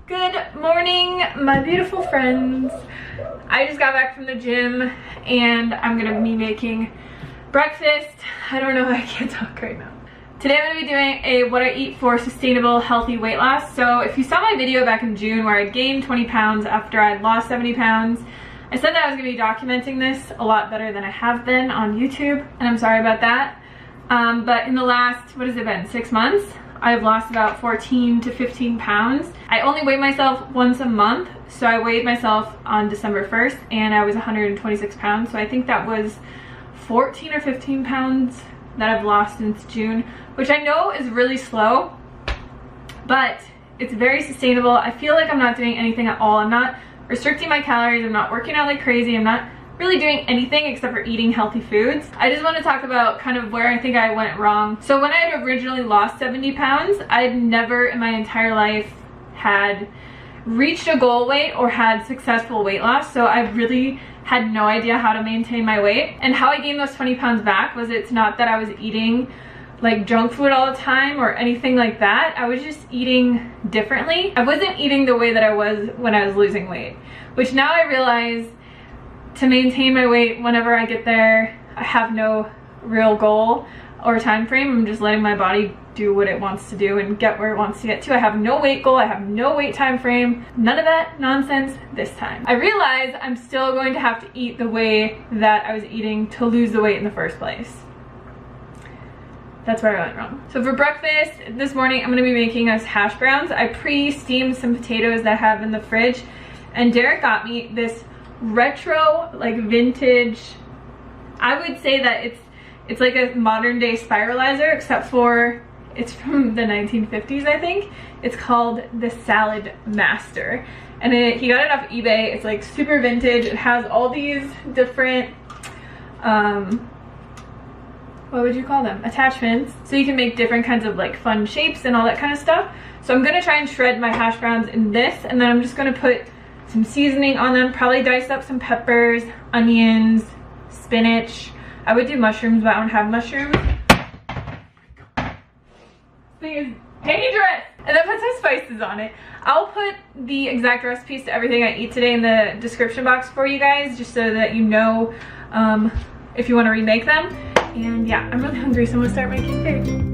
Good morning, my beautiful friends. I just got back from the gym and I'm gonna be making breakfast. I don't know, I can't talk right now. Today I'm gonna be doing a what I eat for sustainable healthy weight loss. So if you saw my video back in June where I gained 20 pounds after I'd lost 70 pounds, I said that I was gonna be documenting this a lot better than I have been on YouTube, and I'm sorry about that. But in the last, what has it been, 6 months? I've lost about 14 to 15 pounds. I only weigh myself once a month. So I weighed myself on December 1st and I was 126 pounds. So I think that was 14 or 15 pounds that I've lost since June, which I know is really slow, but it's very sustainable. I feel like I'm not doing anything at all. I'm not restricting my calories. I'm not working out like crazy. I'm not really doing anything except for eating healthy foods. I just want to talk about kind of where I think I went wrong. So when I had originally lost 70 pounds, I'd never in my entire life had reached a goal weight or had successful weight loss. So I really had no idea how to maintain my weight. And how I gained those 20 pounds back was, it's not that I was eating like junk food all the time or anything like that. I was just eating differently. I wasn't eating the way that I was when I was losing weight, which now I realize to maintain my weight whenever I get there, I have no real goal or time frame. I'm just letting my body do what it wants to do and get where it wants to get to. I have no weight goal, I have no weight time frame, none of that nonsense this time. I realize I'm still going to have to eat the way that I was eating to lose the weight in the first place. That's where I went wrong. So for breakfast this morning, I'm gonna be making us hash browns. I pre-steamed some potatoes that I have in the fridge, and Derek got me this retro, like vintage, I would say that it's like a modern day spiralizer, except for it's from the 1950s, I think. It's called the Salad Master, and he got it off eBay. It's like super vintage. It has all these different what would you call them, attachments, so you can make different kinds of like fun shapes and all that kind of stuff. So I'm gonna try and shred my hash browns in this, and then I'm just gonna put some seasoning on them, probably dice up some peppers, onions, spinach. I would do mushrooms, but I don't have mushrooms. This thing is dangerous! And then put some spices on it. I'll put the exact recipes to everything I eat today in the description box for you guys, just so that you know if you want to remake them. And yeah, I'm really hungry, so I'm gonna start making food.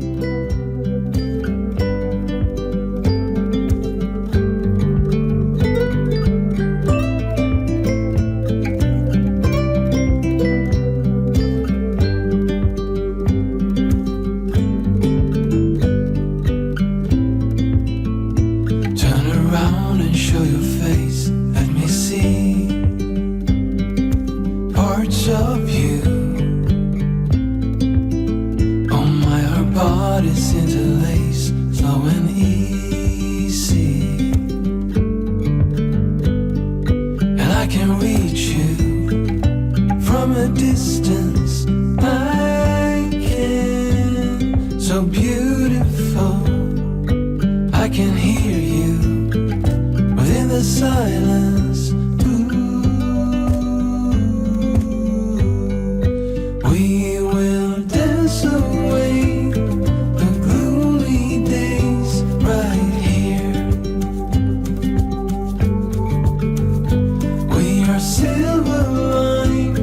Silver line,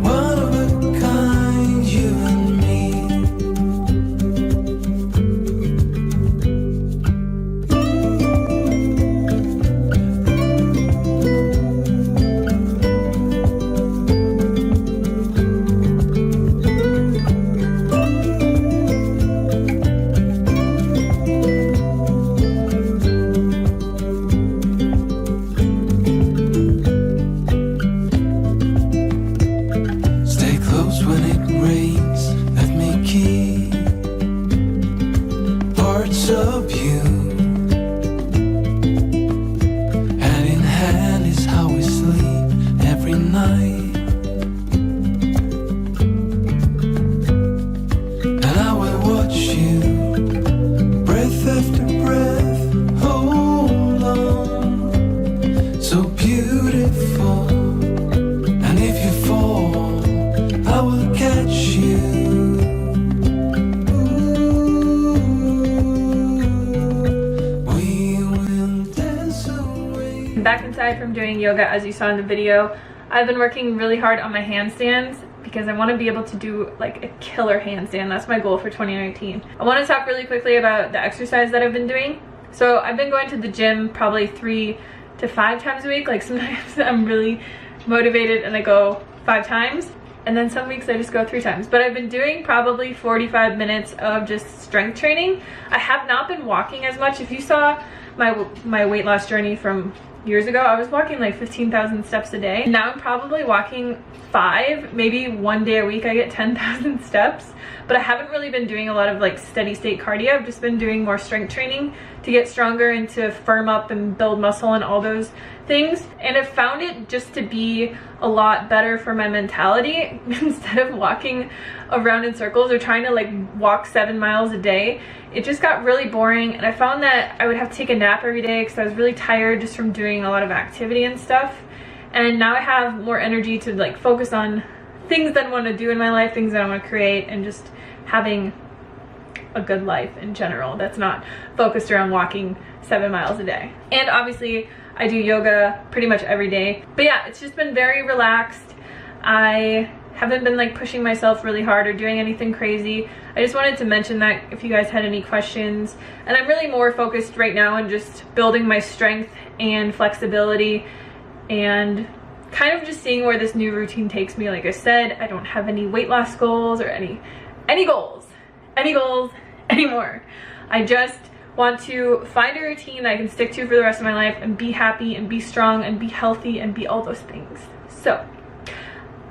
one of Back inside from doing yoga, as you saw in the video. I've been working really hard on my handstands because I want to be able to do like a killer handstand. That's my goal for 2019. I want to talk really quickly about the exercise that I've been doing. So I've been going to the gym probably 3 to 5 times a week. Like sometimes I'm really motivated and I go 5 times, and then some weeks I just go 3 times. But I've been doing probably 45 minutes of just strength training. I have not been walking as much. If you saw my weight loss journey from years ago, I was walking like 15,000 steps a day. Now I'm probably walking 5, maybe one day a week I get 10,000 steps. But I haven't really been doing a lot of like steady state cardio. I've just been doing more strength training to get stronger and to firm up and build muscle and all those things. And I've found it just to be a lot better for my mentality. Instead of walking around in circles or trying to like walk 7 miles a day, it just got really boring. And I found that I would have to take a nap every day because I was really tired just from doing a lot of activity and stuff. And now I have more energy to like focus on things that I want to do in my life, things that I want to create, and just having a good life in general that's not focused around walking 7 miles a day. And obviously I do yoga pretty much every day. But yeah, it's just been very relaxed. I haven't been like pushing myself really hard or doing anything crazy. I just wanted to mention that if you guys had any questions. And I'm really more focused right now on just building my strength and flexibility and kind of just seeing where this new routine takes me. Like I said, I don't have any weight loss goals or any goals anymore. I just want to find a routine that I can stick to for the rest of my life and be happy and be strong and be healthy and be all those things. So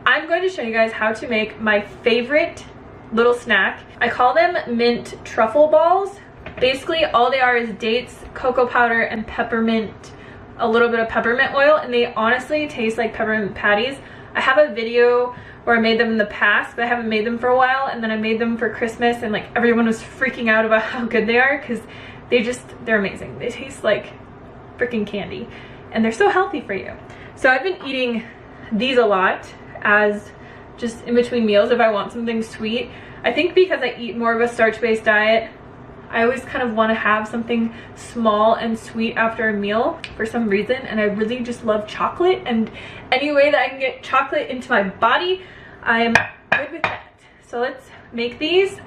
I'm going to show you guys how to make my favorite little snack. I call them mint truffle balls. Basically all they are is dates, cocoa powder, and peppermint, a little bit of peppermint oil, and they honestly taste like peppermint patties. I have a video where I made them in the past, but I haven't made them for a while, and then I made them for Christmas, and like everyone was freaking out about how good they are because they're amazing. They taste like freaking candy, and they're so healthy for you. So I've been eating these a lot as just in between meals if I want something sweet. I think because I eat more of a starch-based diet, I always kind of want to have something small and sweet after a meal for some reason, and I really just love chocolate, and any way that I can get chocolate into my body, I am good with that. So let's make these.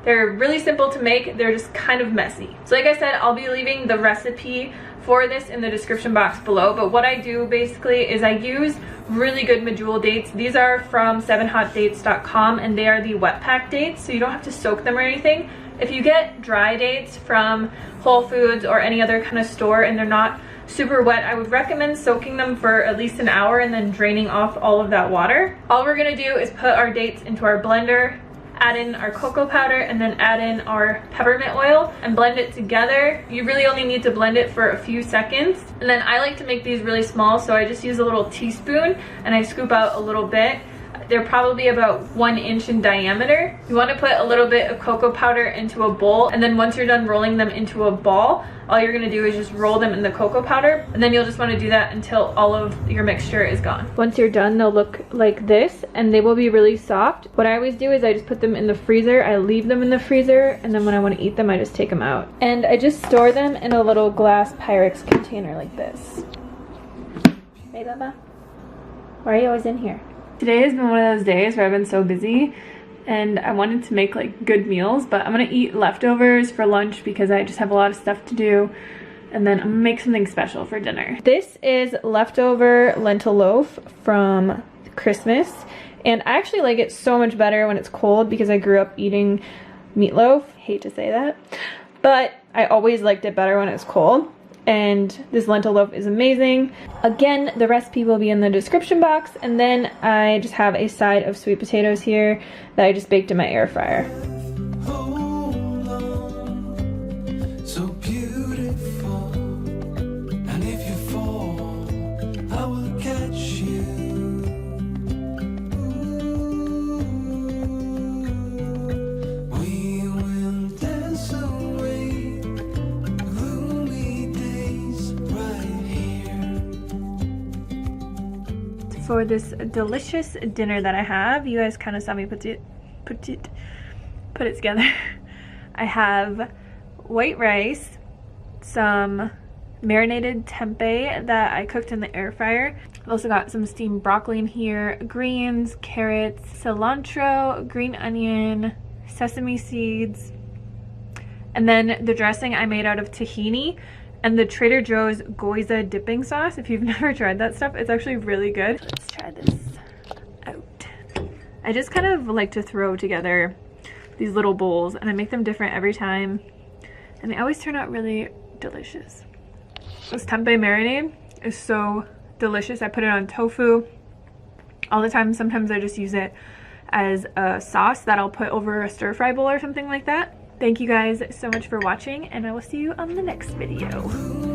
They're really simple to make. They're just kind of messy. So like I said, I'll be leaving the recipe for this in the description box below, but what I do basically is I use really good medjool dates. These are from 7hotdates.com, and they are the wet pack dates, so you don't have to soak them or anything. If you get dry dates from Whole Foods or any other kind of store and they're not super wet, I would recommend soaking them for at least an hour and then draining off all of that water. All we're gonna do is put our dates into our blender, add in our cocoa powder, and then add in our peppermint oil and blend it together. You really only need to blend it for a few seconds. And then I like to make these really small, so I just use a little teaspoon and I scoop out a little bit. They're probably about 1 inch in diameter. You want to put a little bit of cocoa powder into a bowl, and then once you're done rolling them into a ball, all you're going to do is just roll them in the cocoa powder, and then you'll just want to do that until all of your mixture is gone. Once you're done, they'll look like this, and they will be really soft. What I always do is I just put them in the freezer. I leave them in the freezer, and then when I want to eat them, I just take them out. And I just store them in a little glass Pyrex container like this. Hey, Baba. Why are you always in here? Today has been one of those days where I've been so busy and I wanted to make like good meals, but I'm gonna eat leftovers for lunch because I just have a lot of stuff to do, and then I'm gonna make something special for dinner. This is leftover lentil loaf from Christmas, and I actually like it so much better when it's cold because I grew up eating meatloaf. Hate to say that, but I always liked it better when it's cold. And this lentil loaf is amazing. Again, the recipe will be in the description box, and then I just have a side of sweet potatoes here that I just baked in my air fryer. So beautiful, and if you fall, I will catch you. We will dance away gloomy days right here. For this delicious dinner that I have, you guys kind of saw me put it together. I have white rice, some marinated tempeh that I cooked in the air fryer. I've also got some steamed broccoli in here, greens, carrots, cilantro, green onion, sesame seeds, and then the dressing I made out of tahini and the Trader Joe's Goiza dipping sauce. If you've never tried that stuff, it's actually really good. Let's try this out. I just kind of like to throw together these little bowls, and I make them different every time, and they always turn out really delicious. This tempeh marinade is so delicious. I put it on tofu all the time. Sometimes I just use it as a sauce that I'll put over a stir fry bowl or something like that. Thank you guys so much for watching, and I will see you on the next video.